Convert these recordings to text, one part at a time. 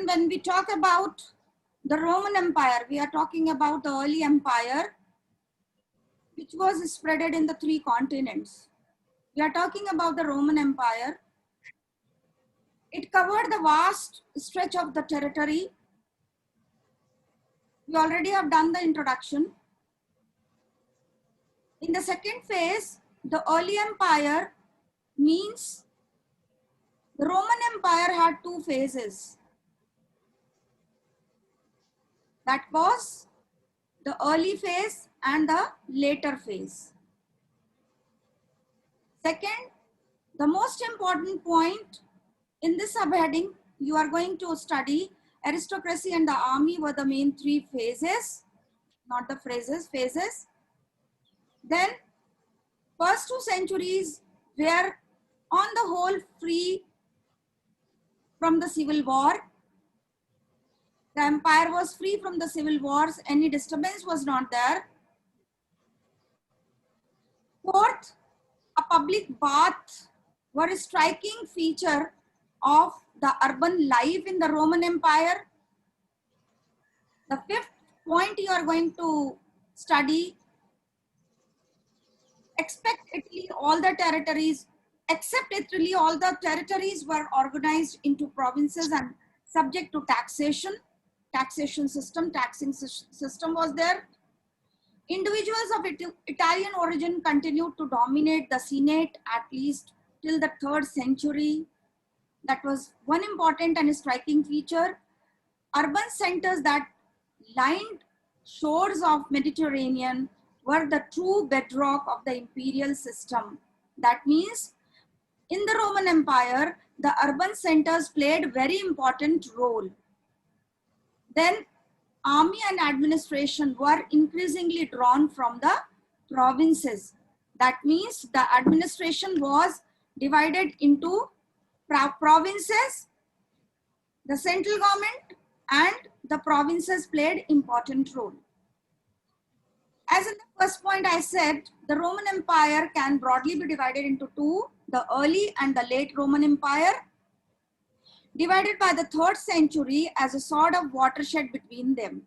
children, when we talk about the Roman Empire, we are talking about the early empire, which was spreaded in the 3 continents. We are talking about the Roman Empire. It covered the vast stretch of the territory. We already have done the introduction. In the second phase, the early empire means the Roman Empire had 2 phases. That was the early phase and the later phase. Second, the most important point in this subheading, you are going to study aristocracy and the army were the main 3 phases, not the phrases, phases. Then first 2 centuries were on the whole free from the civil war. The empire was free from the civil wars. Any disturbance was not there. Fourth, a public bath were a striking feature of the urban life in the Roman Empire. The fifth point you are going to study, except Italy, all the territories were organized into provinces and subject to taxation. Taxing system was there. Individuals of Italian origin continued to dominate the Senate at least till the 3rd century. That was one important and striking feature. Urban centers that lined shores of Mediterranean were the true bedrock of the imperial system. That means in the Roman Empire, the urban centers played very important role. Then army and administration were increasingly drawn from the provinces. That means the administration was divided into provinces, the central government and the provinces played important role. As in the first point I said, the Roman Empire can broadly be divided into 2, the early and the late Roman Empire, divided by the 3rd century as a sort of watershed between them.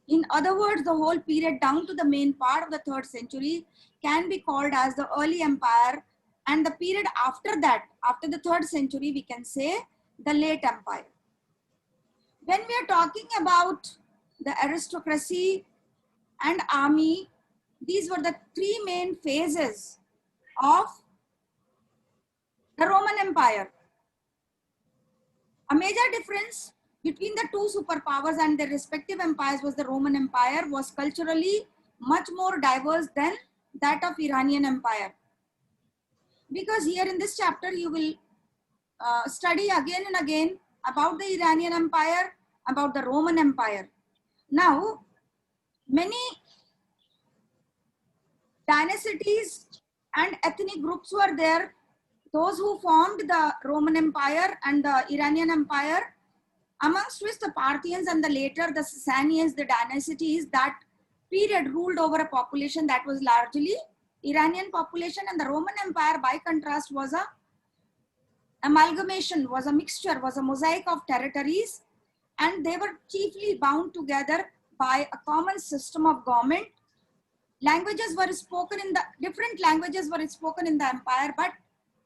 In other words, the whole period down to the main part of the 3rd century can be called as the early empire, and the period after that, after the 3rd century, we can say the late empire. When we are talking about the aristocracy and army, these were the 3 main phases of the Roman Empire. A major difference between the 2 superpowers and their respective empires was the Roman Empire was culturally much more diverse than that of Iranian Empire. Because here in this chapter, you will study again and again about the Iranian Empire, about the Roman Empire. Now, many dynasties and ethnic groups were there. Those who formed the Roman Empire and the Iranian Empire, amongst which the Parthians and the later the Sasanians, the dynasties, that period ruled over a population that was largely Iranian population, and the Roman Empire by contrast was a amalgamation, was a mixture, was a mosaic of territories, and they were chiefly bound together by a common system of government. Languages were spoken in the, different languages were spoken in the empire, but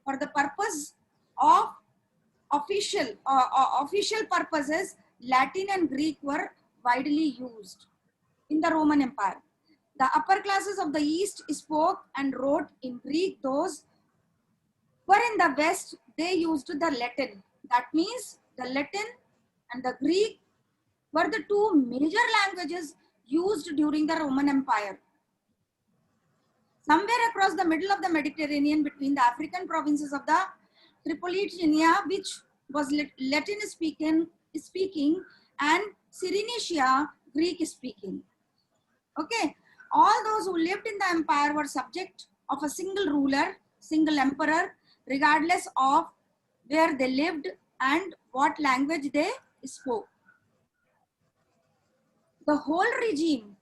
for the purpose of official purposes, Latin and Greek were widely used in the Roman Empire. The upper classes of the East spoke and wrote in Greek. Those were in the West, they used the Latin. That means the Latin and the Greek were the 2 major languages used during the Roman Empire. Somewhere across the middle of the Mediterranean, between the African provinces of the Tripolitania, which was Latin speaking and Cyrenaica, Greek speaking. Okay, all those who lived in the empire were subject of a single ruler, single emperor, regardless of where they lived and what language they spoke. The whole regime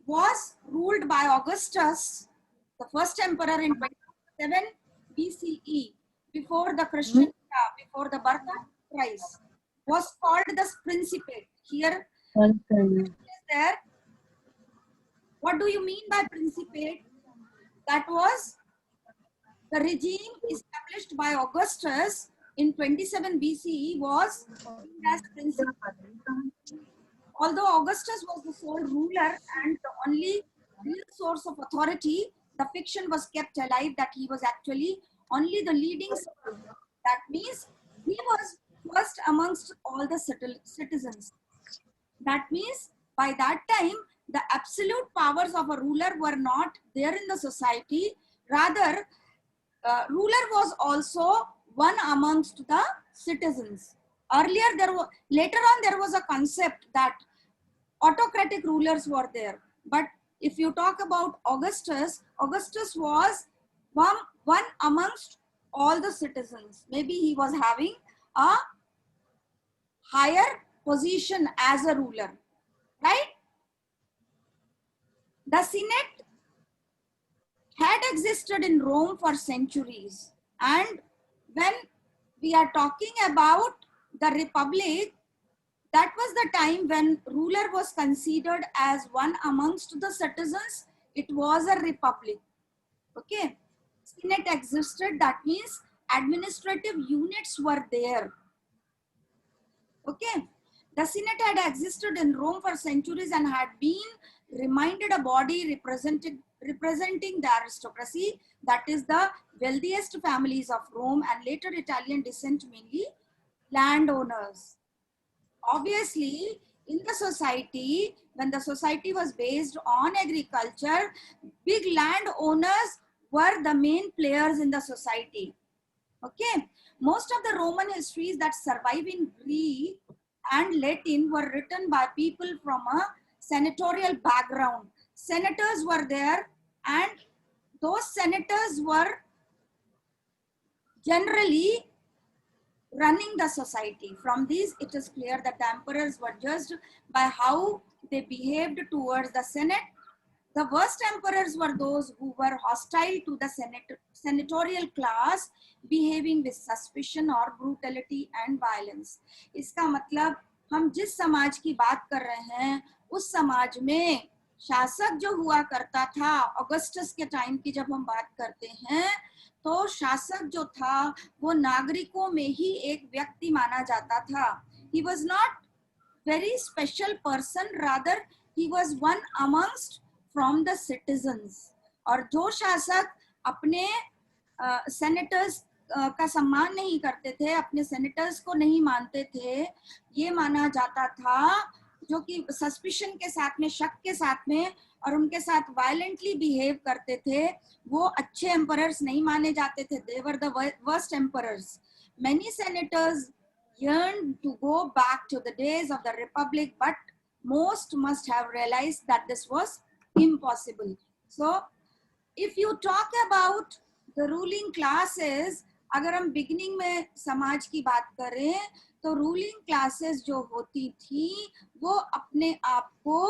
was ruled by Augustus, the first emperor in 27 BCE, before the Christian era before the birth of Christ was called the Principate. Here, there. What do you mean by Principate? That was the regime established by Augustus in 27 BCE was as Principate. Although Augustus was the sole ruler and the only real source of authority, the fiction was kept alive that he was actually only the leading. That means he was first amongst all the citizens. That means by that time, the absolute powers of a ruler were not there in the society. Rather, ruler was also one amongst the citizens. Earlier, later on, there was a concept that autocratic rulers were there. But if you talk about Augustus, Augustus was one amongst all the citizens. Maybe he was having a higher position as a ruler, right? The Senate had existed in Rome for centuries. And when we are talking about the Republic, that was the time when ruler was considered as one amongst the citizens. It was a republic. Okay. Senate existed. That means administrative units were there. Okay. The Senate had existed in Rome for centuries and had been reminded a body representing the aristocracy, that is the wealthiest families of Rome and later Italian descent, mainly landowners. Obviously, in the society, when the society was based on agriculture, big landowners were the main players in the society. Okay, most of the Roman histories that survive in Greek and Latin were written by people from a senatorial background. Senators were there, and those senators were generally running the society. From these, it is clear that the emperors were judged by how they behaved towards the Senate. The worst emperors were those who were hostile to the senatorial class, behaving with suspicion or brutality and violence. इसका मतलब हम जिस समाज की बात कर रहे हैं, उस समाज में शासक जो हुआ करता था, अगस्टस के टाइम की जब हम बात करते हैं, तो शासक जो था वो नागरिकों में ही एक व्यक्ति माना जाता था. He was not very special person, rather he was one amongst from the citizens. और जो शासक अपने सेनेटर्स का सम्मान नहीं करते थे, अपने सेनेटर्स को नहीं मानते थे, ये माना जाता था, जो कि सस्पिशन के साथ में, शक के साथ में और उनके साथ वायलेंटली बिहेव करते थे, वो अच्छे एम्परर्स नहीं माने जाते थे. They were the worst emperors. Many senators yearned to go back to the days of the republic, but most must have realized that this was impossible. So if you talk about the ruling classes, अगर हम beginning में समाज की बात करें, तो ruling classes जो होती थी, वो अपने आप को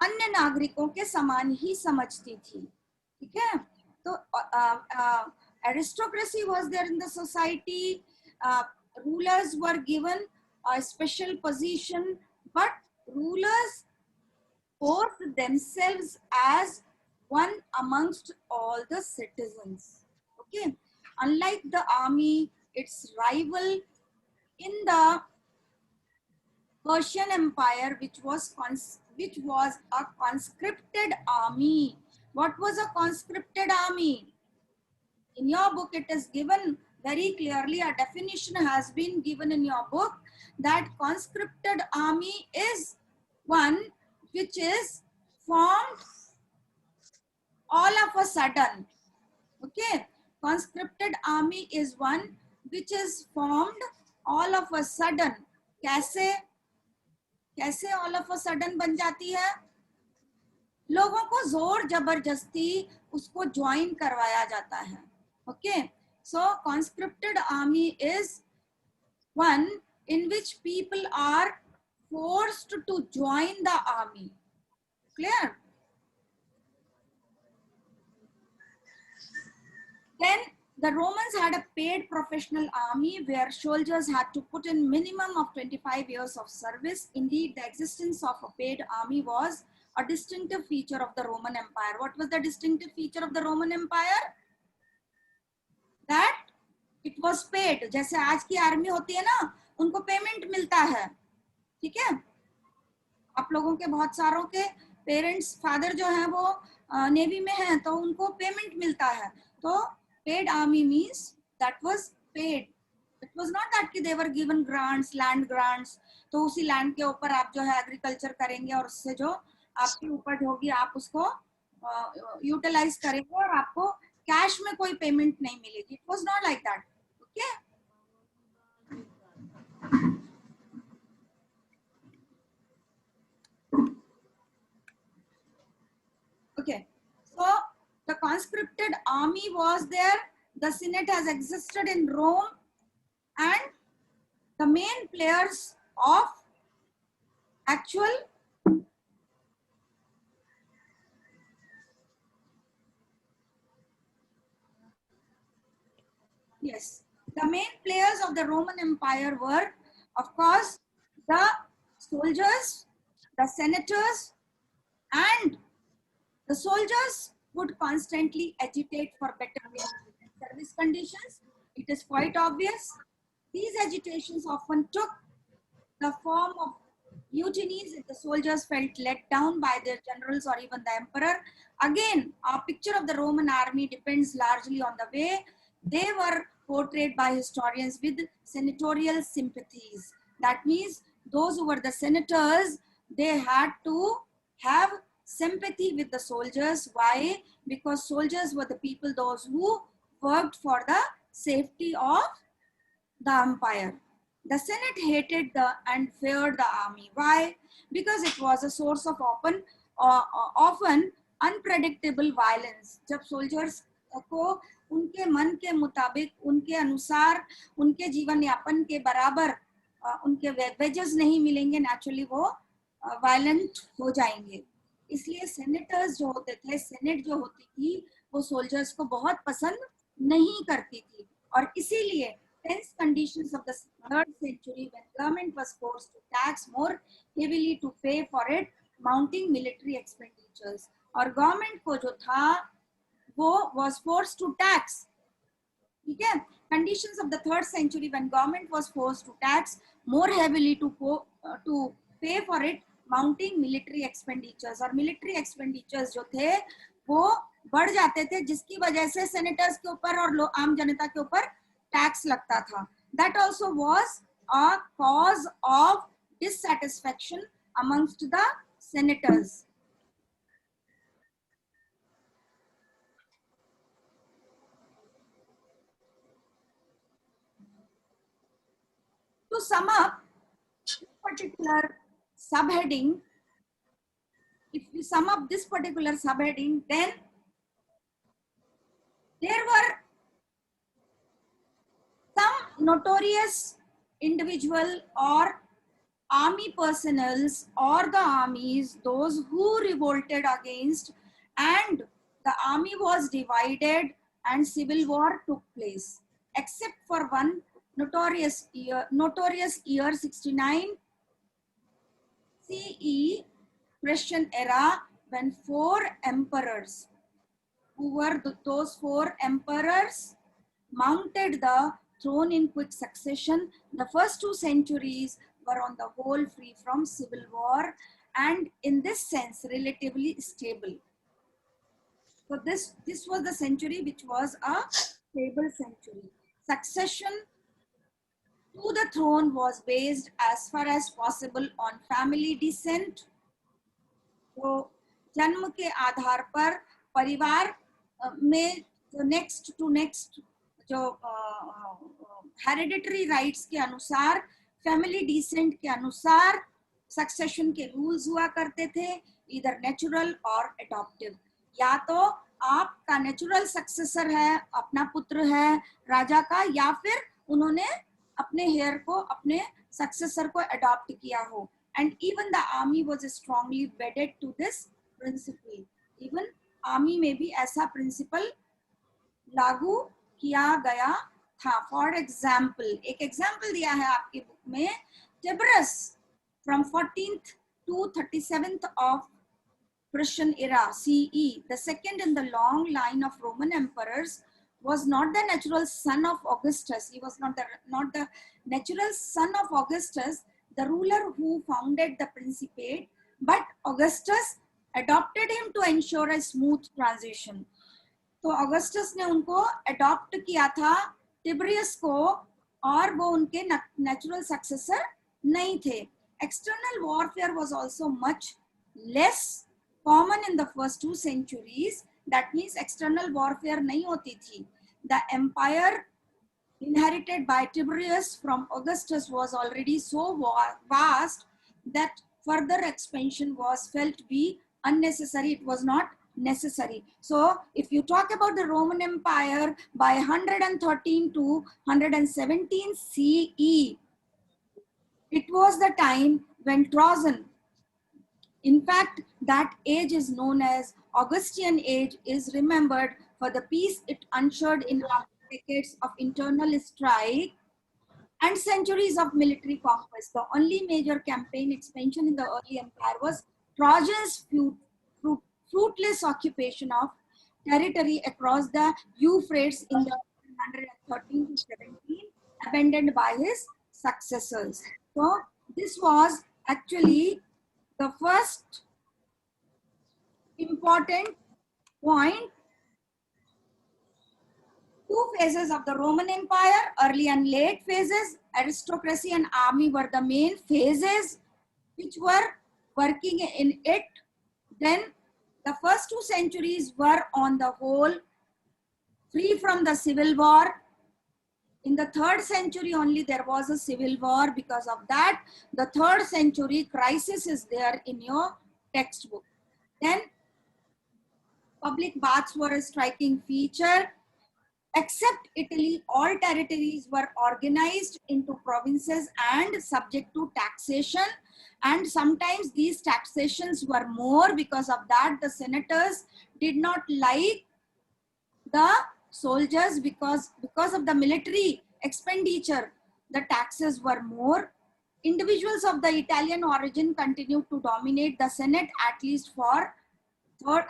अन्य नागरिकों के समान ही समझती थी. ठीक है? तो aristocracy was there in the society. Rulers were given a special position, but rulers forced themselves as one amongst all the citizens. Okay, unlike the army, its rival in the Persian Empire, which was a conscripted army. What was a conscripted army? In your book, it is given very clearly. A definition has been given in your book that conscripted army is one which is formed all of a sudden. Okay, conscripted army is one which is formed all of a sudden. कैसे all of a sudden बन जाती है? लोगों को जोर जबरदस्ती उसको join करवाया जाता है. Okay, so conscripted army is one in which people are forced to join the army. Clear? Then The Romans had a paid professional army where soldiers had to put in minimum of 25 years of service. Indeed, the existence of a paid army was a distinctive feature of the Roman Empire. What was the distinctive feature of the Roman Empire? That it was paid. जैसे आज की army होती है ना, उनको payment मिलता है, ठीक है? आप लोगों के बहुत सारों के पेरेंट्स फादर जो हैं वो नेवी में हैं, तो उनको पेमेंट मिलता है. तो paid army means that was paid. It was not that कि they were given grants, land grants, तो उसी लैंड के ऊपर आप जो है एग्रीकल्चर करेंगे और उससे जो आपकी उपज होगी आप उसको यूटिलाइज करेंगे और आपको कैश में कोई पेमेंट नहीं मिलेगी. It was not like that. Okay, okay, so the conscripted army was there. The Senate has existed in Rome, and the main players of actual yes, the main players of the Roman Empire were, of course, the soldiers, the senators, and the soldiers would constantly agitate for better wages and service conditions. It is quite obvious. These agitations often took the form of mutinies if the soldiers felt let down by their generals or even the emperor. Again, our picture of the Roman army depends largely on the way they were portrayed by historians with senatorial sympathies. That means those who were the senators, they had to have sympathy with the soldiers. Why? Because soldiers were the people, those who worked for the safety of the empire. The Senate hated and feared the army. Why? Because it was a source of often unpredictable violence. जब soldiers को उनके मन के मुताबिक, उनके अनुसार, उनके जीवन यापन के बराबर उनके वेजेस नहीं मिलेंगे, नेचुरली वो वायलेंट हो जाएंगे. इसलिए सेनेटर्स जो होते थे, सेनेट जो होती थी, वो सोल्जर्स को बहुत पसंद नहीं करती थी. और इसीलिए tense conditions of the 3rd century, when government was forced to tax more heavily to pay for it, mounting military expenditures. और government को जो था वो was forced to tax. ठीक है? Conditions of the 3rd century, when government was forced to tax more heavily to pay for it, mounting military expenditures. और military expenditures जो थे वो बढ़ जाते थे, जिसकी वजह से senators के ऊपर और आम जनता के ऊपर टैक्स लगता था. That also was a cause of dissatisfaction amongst the senators. To sum up this particular subheading, if we sum up this particular subheading, then there were some notorious individual or army personnels or the armies, those who revolted against, and the army was divided and civil war took place, except for one notorious year 69 CE, Christian era, when 4 emperors, who were those 4 emperors, mounted the throne in quick succession. The first 2 centuries were on the whole free from civil war and in this sense relatively stable. So this was the century which was a stable century. Succession to the throne was based as far as possible on family descent. तो जन्म के आधार पर परिवार में जो next to next जो hereditary rights के अनुसार, फैमिली डिसेंट के अनुसार सक्सेशन के रूल्स हुआ करते थे, इधर नेचुरल और एडॉप्टिव. या तो आपका नेचुरल सक्सेसर है, अपना पुत्र है राजा का, या फिर उन्होंने अपने हेयर को, अपने सक्सेसर को अडॉप्ट किया हो. And even the army was strongly wedded to this principle. Even army में भी ऐसा principle लागू किया गया था. फॉर एग्जाम्पल, एक एग्जाम्पल दिया है आपकी बुक में, टिबरस from 14th to 37th of Persian era CE, the second in the long line of Roman emperors, was not the natural son of Augustus. He was not the natural son of Augustus, the ruler who founded the principate, but Augustus adopted him to ensure a smooth transition. तो Augustus ने उनको adopt किया था, टिबरियस को, और वो उनके natural successor नहीं थे. External warfare was also much less common in the first 2 centuries. That means external warfare नहीं होती थी. The empire inherited by Tiberius from Augustus was already so vast that further expansion was felt to be unnecessary. It was not necessary. So if you talk about the Roman Empire by 113 to 117 CE, it was the time when Trajan, in fact, that age is known as Augustan age, is remembered for the peace it ushered in after decades of internal strife and centuries of military conquest. The only major campaign expansion in the early empire was Trajan's fruitless occupation of territory across the Euphrates in the 113 to 17, abandoned by his successors. So this was actually the first important point. 2 phases of the Roman Empire, early and late phases. Aristocracy and army were the main phases which were working in it. Then the first 2 centuries were on the whole free from the civil war. In the 3rd century only there was a civil war. Because of that, the 3rd century crisis is there in your textbook. Then public baths were a striking feature. Except Italy, all territories were organized into provinces and subject to taxation. And sometimes these taxations were more. Because of that, the senators did not like the soldiers because of the military expenditure, the taxes were more. Individuals of the Italian origin continued to dominate the Senate at least for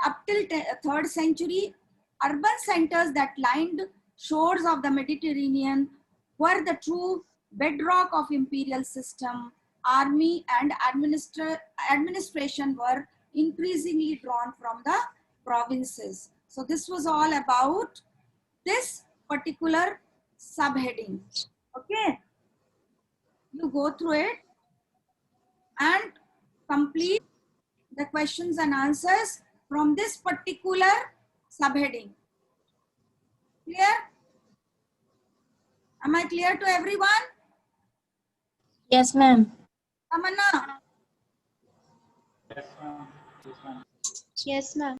up till 3rd century. Urban centers that lined shores of the Mediterranean were the true bedrock of imperial system. Army and administration were increasingly drawn from the provinces. So this was all about this particular subheading. Okay, you go through it and complete the questions and answers from this particular subheading. Clear? Am I clear to everyone? Yes, ma'am. Tamanna? Yes, ma'am.